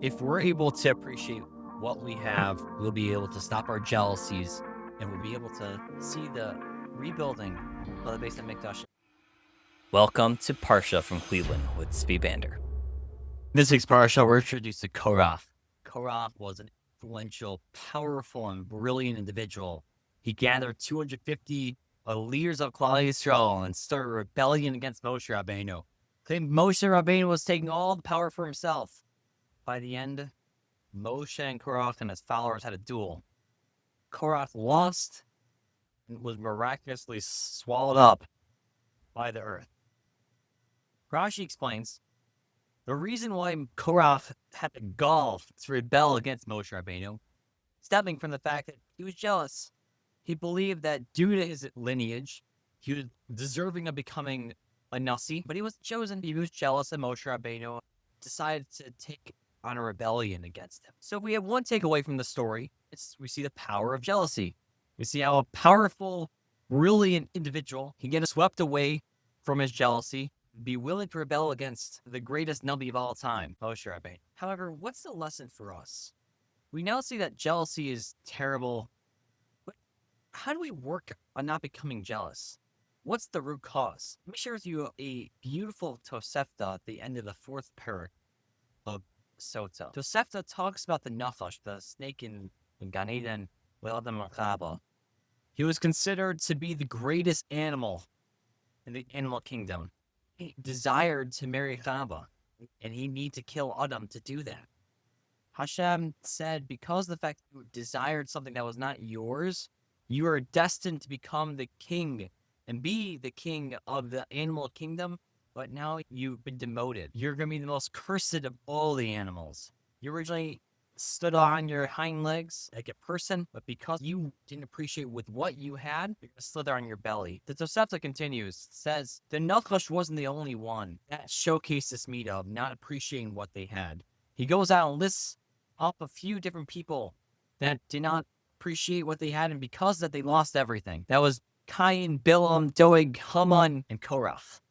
If we're able to appreciate what we have, we'll be able to stop our jealousies and we'll be able to see the rebuilding of the base of Mikdash. Welcome to Parsha from Cleveland with Zvi Bander. This week's Parsha, we're introduced to Korach. Korach was an influential, powerful, and brilliant individual. He gathered 250 leaders of Klal Yisrael and started a rebellion against Moshe Rabbeinu. Claimed Moshe Rabbeinu was taking all the power for himself. By the end, Moshe and Korach and his followers had a duel. Korach lost and was miraculously swallowed up by the earth. Rashi explains the reason why Korach had the gall to rebel against Moshe Rabbeinu, stemming from the fact that he was jealous. He believed that due to his lineage, he was deserving of becoming a Nasi, but he wasn't chosen. He was jealous that Moshe Rabbeinu decided to take on a rebellion against him. So if we have one takeaway from the story, we see the power of jealousy. We see how a powerful, brilliant individual can get swept away from his jealousy, be willing to rebel against the greatest Nabi of all time, Moshe Rabbeinu. However, what's the lesson for us? We now see that jealousy is terrible, but how do we work on not becoming jealous? What's the root cause? Let me share with you a beautiful Tosefta at the end of the fourth parak of Sota. Tosefta talks about the Nachash, the snake in Gan Eden, with Adam Chava. He was considered to be the greatest animal in the animal kingdom. He desired to marry Chava, and he needed to kill Adam to do that. Hashem said, because of the fact that you desired something that was not yours, you are destined to become the king and be the king of the animal kingdom, but now you've been demoted. You're going to be the most cursed of all the animals. You originally stood on your hind legs like a person, but because you didn't appreciate with what you had, you're going to slither on your belly. The Tosefta continues, says, the Nachash wasn't the only one that showcased this meat of not appreciating what they had. He goes out and lists up a few different people that did not appreciate what they had, and because of that, they lost everything. That was Cain, Bilam, Doeg, Haman, and Korach.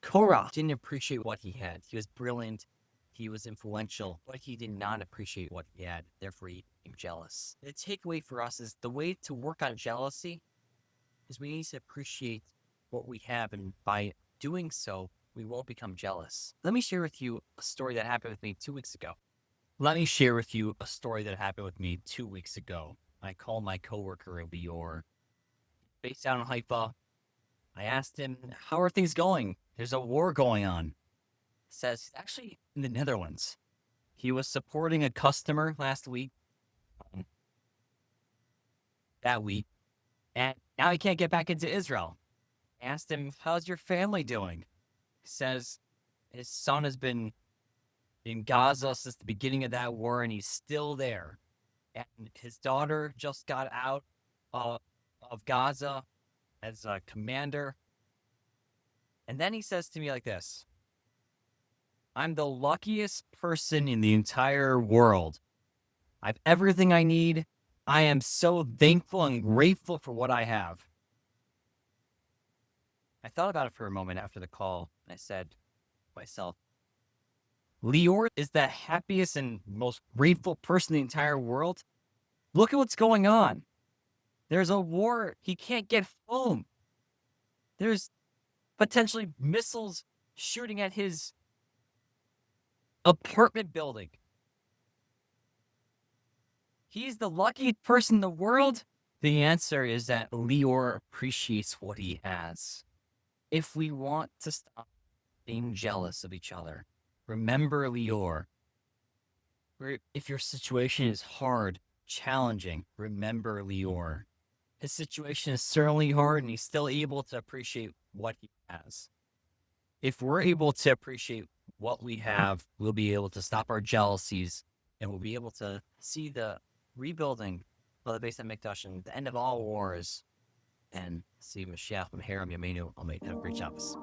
Korach didn't appreciate what he had. He was brilliant. He was influential, but he did not appreciate what he had. Therefore, he became jealous. The takeaway for us is the way to work on jealousy is we need to appreciate what we have, and by doing so, we won't become jealous. Let me share with you a story that happened with me 2 weeks ago. I called my coworker, Lior, based out in Haifa. I asked him, how are things going? There's a war going on. He says he's actually in the Netherlands. He was supporting a customer last week, and now he can't get back into Israel. I asked him, how's your family doing? He says his son has been in Gaza since the beginning of that war, and he's still there. And his daughter just got out of Gaza as a commander. And then he says to me like this, I'm the luckiest person in the entire world. I have everything I need. I am so thankful and grateful for what I have. I thought about it for a moment after the call, and I said to myself, Lior is the happiest and most grateful person in the entire world. Look at what's going on. There's a war. He can't get home. There's potentially missiles shooting at his apartment building. He's the luckiest person in the world. The answer is that Lior appreciates what he has. If we want to stop being jealous of each other, remember Lior. If your situation is hard, challenging, remember Lior. His situation is certainly hard, and he's still able to appreciate what he has. If we're able to appreciate what we have, we'll be able to stop our jealousies, and we'll be able to see the rebuilding of the base of Mikdash and the end of all wars, and see Mashiach from Harem Yamenu. Have a great Shabbos.